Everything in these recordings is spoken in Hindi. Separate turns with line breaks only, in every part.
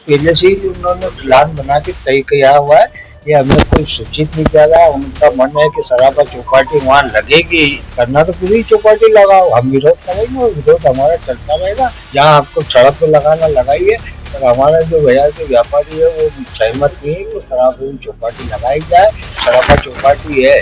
पहले से ही उन्होंने प्लान बना के तय किया हुआ है। ये हमें कोई सूचित नहीं किया गया। उनका मन है कि सराफा चौपाटी वहाँ लगेगी, करना तो पूरी चौपाटी लगाओ, हम विरोध करेंगे और विरोध हमारा चलता रहेगा। जहाँ आपको सड़क पे लगाना लगाइए, पर हमारा जो बाजार के व्यापारी है वो सहमत नहीं है कि सराफा चौपाटी लगाई जाए। सराफा चौपाटी है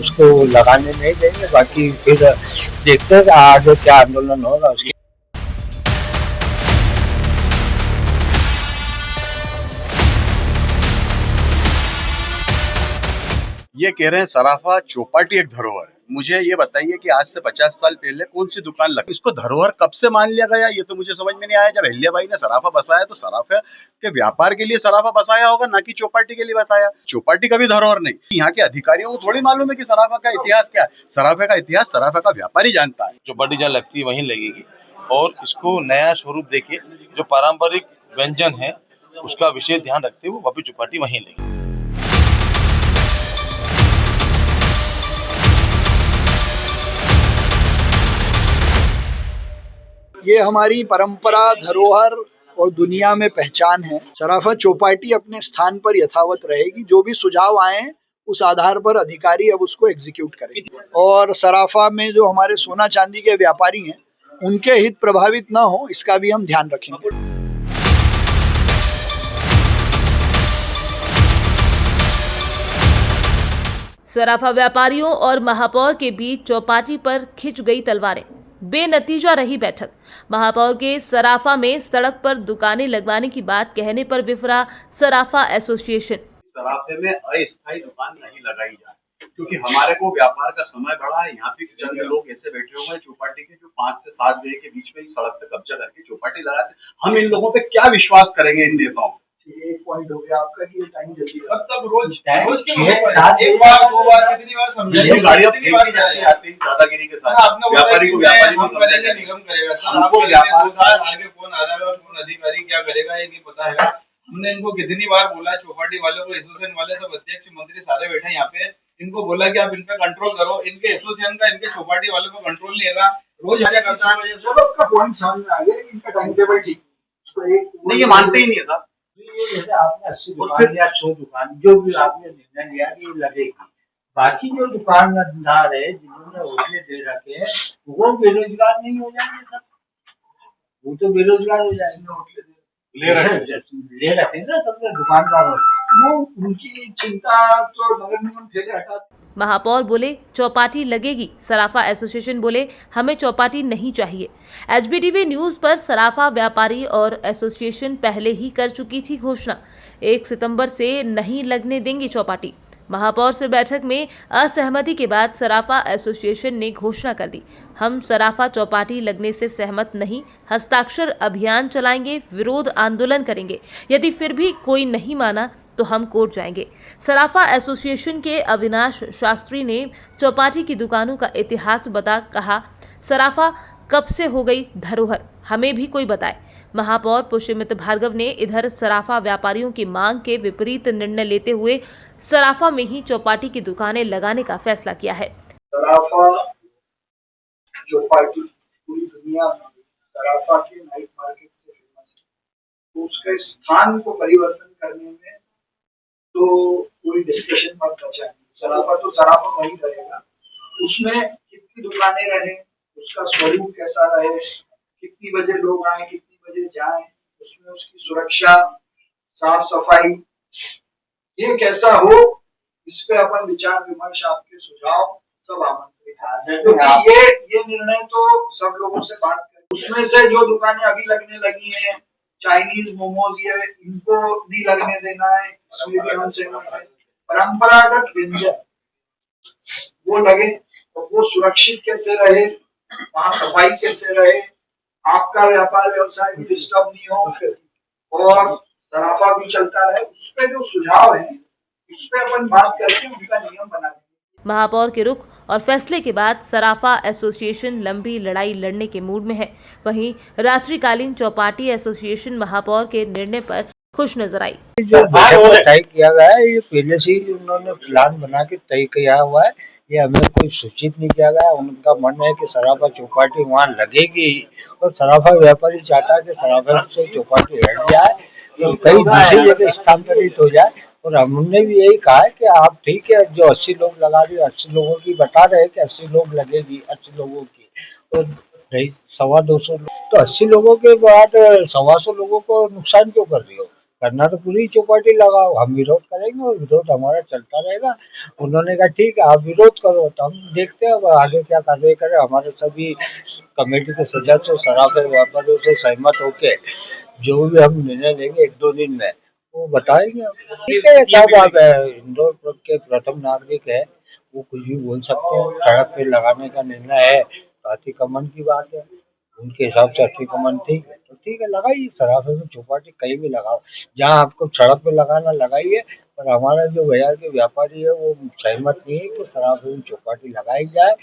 उसको लगाने नहीं देंगे। बाकी फिर देखते हैं आगे क्या आंदोलन होगा उसके।
ये कह रहे हैं सराफा चौपाटी एक धरोहर है। मुझे ये बताइए कि आज से 50 साल पहले कौन सी दुकान लगी, इसको धरोहर कब से मान लिया गया, ये तो मुझे समझ में नहीं आया। जब अहिल्याबाई ने सराफा बसाया तो सराफा के व्यापार के लिए सराफा बसाया होगा, ना कि चौपाटी के लिए बताया। चौपाटी कभी धरोहर नहीं। यहाँ के अधिकारियों को थोड़ी मालूम है कि सराफा का इतिहास क्या है। सराफा का इतिहास सराफा का व्यापारी जानता है।
चौपाटी जहाँ लगती है वहीं लगेगी और इसको नया स्वरूप देके जो पारंपरिक व्यंजन है उसका विशेष ध्यान रखते हुए वापस चौपाटी वहीं लगेगी।
ये हमारी परंपरा, धरोहर और दुनिया में पहचान है। सराफा चौपाटी अपने स्थान पर यथावत रहेगी। जो भी सुझाव आए उस आधार पर अधिकारी अब उसको एग्जीक्यूट करेंगे। और सराफा में जो हमारे सोना चांदी के व्यापारी हैं उनके हित प्रभावित न हो, इसका भी हम ध्यान रखेंगे।
सराफा व्यापारियों और महापौर के बीच चौपाटी पर खिंच गई तलवारें। बेनतीजा रही बैठक। महापौर के सराफा में सड़क पर दुकानें लगवाने की बात कहने पर विफरा सराफा एसोसिएशन।
सराफे में अस्थायी दुकान नहीं लगाई जाए, क्योंकि हमारे को व्यापार का समय बढ़ा है। यहाँ पे चंद लोग ऐसे बैठे हुए हैं चौपाटी के, जो 5 से 7 बजे के बीच में ही सड़क पे कब्जा करके चौपाटी लगाते। हम इन लोगों पे क्या विश्वास करेंगे, इन नेताओं?
एक पॉइंट हो गया आपका कि ये टाइम जल्दी
मतलब रोज एक बार 2 बार कितनी बार समझाइए, गाड़ियां फेंकी जाती आती दादागिरी के साथ। व्यापारी को व्यापारी को समझाएंगे, निगम करेगा सर। आपको व्यापार आगे कौन आ रहा है और कौन अधिकारी क्या करेगा ये नहीं पता है। हमने इनको कितनी बार बोला, चौपाटी वालों को, एसोसिएशन वाले सब अध्यक्ष मंत्री सारे बैठे हैं यहाँ पे। इनको बोला कि आप इन पे कंट्रोल करो। इनके एसोसिएशन का, इनके चौपाटी वालों को कंट्रोल नहीं है। रोज आजा करता है।
आपका पॉइंट समझ में आ गया। इनका टाइम टेबल ठीक
नहीं, ये मानते ही नहीं है साहब।
जैसे आपने 80 दुकान या 100 दुकान जो भी आपने निर्णय लिया कि लगेगी, बाकी जो दुकानदार है जिन्होंने होटलें दे रखे हैं वो बेरोजगार नहीं हो जाएंगे सर? वो तो बेरोजगार हो जाएंगे। ले रखे हैं ना सबने दुकानदारों,
वो उनकी चिंता तो नगर निगम ठेके हटा।
महापौर बोले चौपाटी लगेगी, सराफा एसोसिएशन बोले हमें चौपाटी नहीं चाहिए। एचबीटीवी न्यूज पर सराफा व्यापारी और एसोसिएशन पहले ही कर चुकी थी घोषणा, 1 सितंबर से नहीं लगने देंगे चौपाटी। महापौर से बैठक में असहमति के बाद सराफा एसोसिएशन ने घोषणा कर दी, हम सराफा चौपाटी लगने से सहमत नहीं, हस्ताक्षर अभियान चलाएंगे, विरोध आंदोलन करेंगे। यदि फिर भी कोई नहीं माना तो हम कोर्ट जाएंगे। सराफा एसोसिएशन के अविनाश शास्त्री ने चौपाटी की दुकानों का इतिहास बता कहा, सराफा कब से हो गई धरोहर, हमें भी कोई बताए। महापौर पुष्यमित्र भार्गव ने इधर सराफा व्यापारियों की मांग के विपरीत निर्णय लेते हुए सराफा में ही चौपाटी की दुकानें लगाने का फैसला किया है।
सराफा चौपाटी पूरी दुनिया में सराफा के नाइट मार्केट से फेमस है, तो उसके स्थान को परिवर्तन करने में तो कोई डिस्कशन मत बचा। सराफा तो सराफा वही रहेगा। उसमें कितनी दुकानें रहे, उसका स्वरूप कैसा रहे, कितनी बजे लोग आए, कितनी बजे जाएं, उसमें उसकी सुरक्षा, साफ सफाई, ये कैसा हो, इस पे अपन विचार विमर्श, आपके सुझाव सब आमंत्रित हैं। क्योंकि ये निर्णय तो सब लोगों से बात करें। उसमें से जो दुकानें अभी लगने लगी हैं, चाइनीज मोमोज, ये इनको नहीं लगने देना है, इसमें भी हम सहमत हैं। परंपरागत व्यंजन वो लगे, तो वो सुरक्षित कैसे रहे, वहाँ सफाई कैसे रहे, आपका व्यापार व्यवसाय भी डिस्टर्ब नहीं हो और सराफा भी चलता रहे। उस पे जो सुझाव है उस पे अपन बात करके उनका नियम बना देंगे।
महापौर के रुख और फैसले के बाद सराफा एसोसिएशन लंबी लड़ाई लड़ने के मूड में है। वहीं रात्रिकालीन चौपाटी एसोसिएशन महापौर के निर्णय पर खुश नजर आई।
जो बैठक में तय किया गया है, ये पहले से ही उन्होंने प्लान बना के तय किया हुआ है। ये हमें कोई सूचित नहीं किया गया। उनका मन है कि सराफा चौपाटी वहाँ लगेगी और सराफा व्यापारी चाहता है कि सराफा से चौपाटी हट जाए। तो कहीं दूसरी जगह स्थानांतरित हो जाए। और हमने भी यही कहा है कि आप ठीक है, जो 80 लोग लगा रहे हो, 80 लोगों की बता रहे हैं कि 80 लोग लगेगी, 80 लोगों की, तो नहीं 250 लोग, तो 80 लोगों के बाद 125 लोगों को नुकसान क्यों कर रही हो? करना तो पूरी चौपाटी लगाओ, हम विरोध करेंगे और विरोध हमारा चलता रहेगा। उन्होंने कहा ठीक है, आप विरोध करो, तो हम देखते हैं अब आगे क्या कार्रवाई करें। हमारे सभी कमेटी के सदस्य सराफा व्यापारियों से सहमत होके जो भी हम निर्णय लेंगे 1-2 दिन में, वो बताएंगे। ठीक है साहब, आप इंदौर के प्रथम नागरिक है, वो कुछ भी बोल सकते हैं। सड़क पे लगाने का निर्णय है तो अतिक्रमण की बात है, उनके हिसाब से अतिक्रमण ठीक है तो ठीक है, लगाइए सराफे में चौपाटी कहीं भी लगाओ, जहाँ आपको सड़क पे लगाना लगाइए। पर हमारा जो बाजार के व्यापारी है वो सहमत नहीं है कि सराफे में चौपाटी लगाई जाए।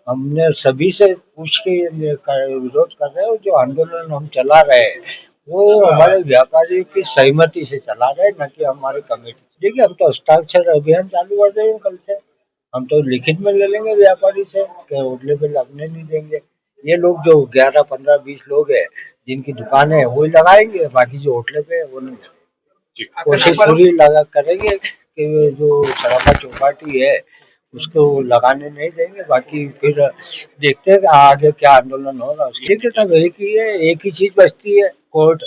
हमने सभी से पूछ के ये विरोध कर रहे हैं, जो आंदोलन हम चला रहे हैं वो हमारे व्यापारियों की सहमति से चला रहे हैं, न कि हमारी कमेटी। देखिए, हम तो हस्ताक्षर अभियान चालू कर रहे हैं कल से। हम तो लिखित में ले लेंगे व्यापारी से कि होटले पे लगने नहीं देंगे। ये लोग जो 11, 15, 20 लोग हैं जिनकी दुकानें हैं वही लगाएंगे, बाकी जो होटले पे है वो नहीं लगाएंगे। कोशिश पूरी लगा करेंगे कि जो सराफा चौपाटी है उसको लगाने नहीं देंगे। बाकी फिर देखते हैं कि आगे क्या आंदोलन होगा। ठीक है, सब एक ही है, एक ही चीज बचती है, कोर्ट,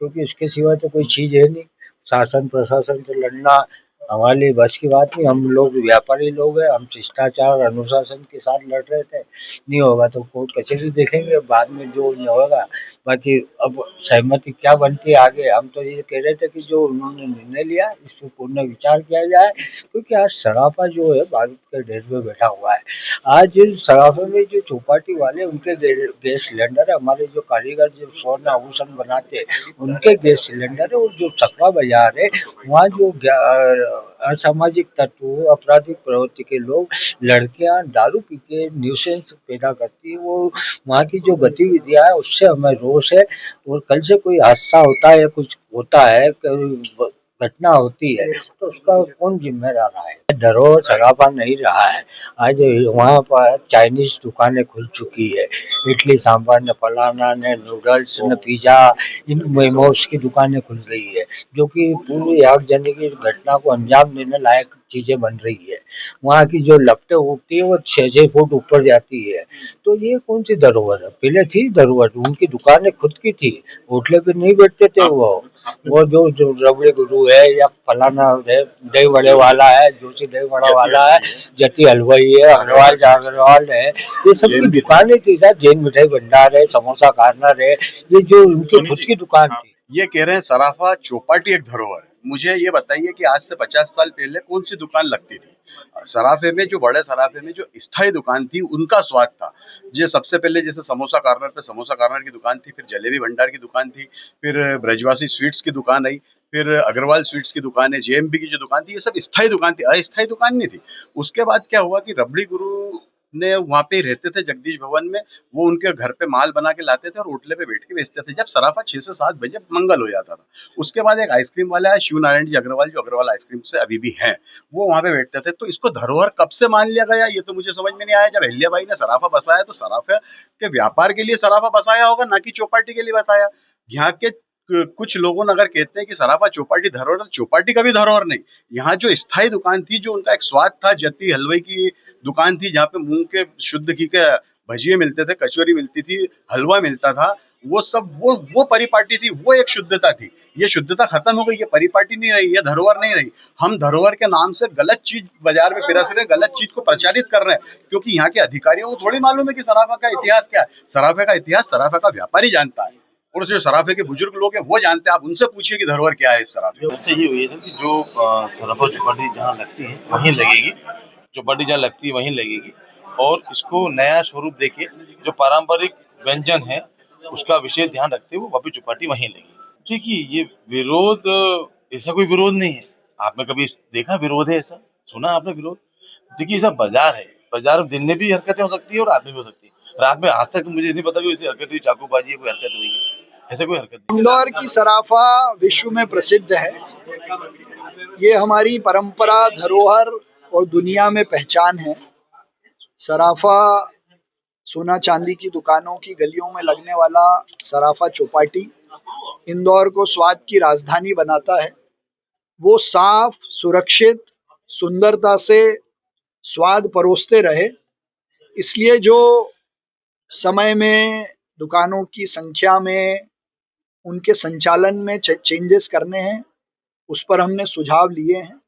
क्योंकि उसके सिवा तो कोई चीज है नहीं। शासन प्रशासन से लड़ना हमारे लिए बस की बात नहीं। हम लोग व्यापारी लोग हैं, हम शिष्टाचार अनुशासन के साथ लड़ रहे थे। नहीं होगा तो कोर्ट कचहरी देखेंगे बाद में जो नहीं होगा। बाकी अब सहमति क्या बनती है आगे, हम तो ये कह रहे थे कि जो उन्होंने निर्णय लिया इस पर पूर्ण विचार किया जाए, क्योंकि आज सराफा जो है बारूद के ढेर में बैठा हुआ है। आज सराफे में जो चौपाटी वाले उनके गैस सिलेंडर है, हमारे जो कारीगर जो स्वर्ण आभूषण बनाते हैं उनके गैस सिलेंडर है। और जो छपरा बाजार है वहाँ जो असामाजिक तत्व आपराधिक प्रवृत्ति के लोग, लड़कियां दारू पी के न्यूसेंस पैदा करती है, वो वहाँ की जो गतिविधियां है उससे हमें रोष है। और कल से कोई हादसा होता है, कुछ होता है, घटना होती है तो उसका कौन जिम्मेदार है? धरोहर सराफा नहीं रहा है। आज वहाँ पर चाइनीज दुकानें खुल चुकी है, इडली सांभर ने, फलाना ने, नूडल्स ने, पिज्जा, इन मोमोज की दुकानें खुल गई है, जो कि पूरी आगजनी की घटना को अंजाम देने लायक चीजें बन रही है। वहाँ की जो लपटें उगती है वो 6-6 फुट ऊपर जाती है। तो ये कौन सी धरोहर है? पहले थी धरोहर, उनकी दुकानें खुद की थी, होटले पे नहीं बैठते थे वो जो रबड़े गुरु है या फलाना है, दही बड़े वाला है, जोशी दही बड़ा वाला है, जती हलवाई है, अग्रवाल जागरवाल है, ये सब की दुकानें थी सर। जैन मिठाई भंडार है, समोसा कॉर्नर है, ये जो उनकी खुद की दुकान थी।
ये कह रहे हैं सराफा चौपाटी एक धरोहर है। मुझे ये बताइए कि आज से 50 साल पहले कौन सी दुकान लगती थी सराफे में? जो बड़े सराफे में जो स्थायी दुकान थी उनका स्वाद था। जो सबसे पहले जैसे समोसा कॉर्नर पे समोसा कॉर्नर की दुकान थी, फिर जलेबी भंडार की दुकान थी, फिर ब्रजवासी स्वीट्स की दुकान आई, फिर अग्रवाल स्वीट्स की दुकान है, जेएमबी की जो दुकान थी, ये सब स्थायी दुकान थी, अस्थायी दुकान नहीं थी। उसके बाद क्या हुआ कि रबड़ी गुरु ने वहाँ पे रहते थे जगदीश भवन में, वो उनके घर पे माल बना के लाते थे और होटले पे बैठ के बेचते थे। जब सराफा 6 से 7 बजे मंगल हो जाता था, उसके बाद एक आइसक्रीम वाला है शिव नारायण जी अग्रवाल, जो अग्रवाल आइसक्रीम से अभी भी हैं, वो वहाँ पे बैठते थे। तो इसको धरोहर कब से मान लिया गया ये तो मुझे समझ में नहीं आया। जब अहिल्याबाई ने सराफा बसाया तो सराफा के व्यापार के लिए सराफा बसाया होगा, ना कि चौपाटी के लिए बताया। यहाँ के कुछ लोगों ने अगर कहते हैं कि सराफा चौपाटी धरोहर, तो चौपाटी का भी धरोहर नहीं। यहाँ जो स्थायी दुकान थी, जो उनका एक स्वाद था, जत्ती हलवाई की दुकान थी जहाँ पे मूंग के शुद्ध घी के भजिए मिलते थे, कचौरी मिलती थी, हलवा मिलता था, वो सब वो परिपाटी थी, वो एक शुद्धता थी। ये शुद्धता खत्म हो गई, ये परिपाटी नहीं रही, ये धरोहर नहीं रही। हम धरोहर के नाम से गलत चीज बाजार में पिरस रहे हैं, गलत चीज को प्रचारित कर रहे हैं, क्योंकि यहाँ के अधिकारियों को थोड़ी मालूम है कि सराफा का इतिहास क्या है। सराफे का इतिहास सराफा का व्यापारी जानता है, और जो सराफे के बुजुर्ग लोग हैं वो जानते हैं। आप उनसे पूछिए कि धरोहर क्या है इस सराफे।
चर्चा ये हुई है सर कि जो सराफा चौपाटी जहाँ लगती है वहीं लगेगी, चौपाटी जहाँ लगती है वहीं लगेगी, और इसको नया स्वरूप देके जो पारंपरिक व्यंजन है उसका विशेष ध्यान रखते हुए वापस चौपाटी वहीं लगेगी। देखिए, ये विरोध ऐसा कोई विरोध नहीं है। आपने कभी देखा विरोध है ऐसा? सुना आपने विरोध? देखिए, ऐसा बाजार है, बाजार में दिन में भी हरकतें हो सकती है और रात में भी हो सकती है। रात में आज तक तो मुझे नहीं पता कि ऐसी हरकत हुई, चाकूबाजी है, कोई हरकत हुई है, ऐसे कोई हरकत नहीं।
इंदौर की सराफा विश्व में प्रसिद्ध है। ये हमारी परंपरा, धरोहर और दुनिया में पहचान है। सराफा सोना चांदी की दुकानों की गलियों में लगने वाला सराफा चौपाटी इंदौर को स्वाद की राजधानी बनाता है, वो साफ, सुरक्षित, सुंदरता से स्वाद परोसते रहे। इसलिए जो समय में, दुकानों की संख्या में, उनके संचालन में चेंजेस करने हैं, उस पर हमने सुझाव लिए हैं।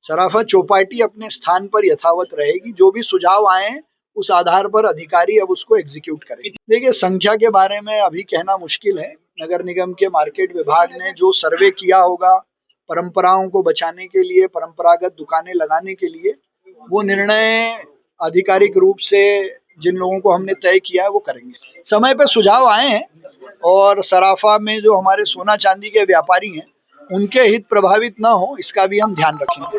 सराफा चौपाटी अपने स्थान पर यथावत रहेगी। जो भी सुझाव आए हैं उस आधार पर अधिकारी अब उसको एग्जीक्यूट करेंगे। देखिए, संख्या के बारे में अभी कहना मुश्किल है। नगर निगम के मार्केट विभाग ने जो सर्वे किया होगा परंपराओं को बचाने के लिए, परंपरागत दुकानें लगाने के लिए, वो निर्णय आधिकारिक रूप से जिन लोगों को हमने तय किया है वो करेंगे। समय पे सुझाव आए हैं और सराफा में जो हमारे सोना चांदी के व्यापारी हैं उनके हित प्रभावित ना हो, इसका भी हम ध्यान रखेंगे।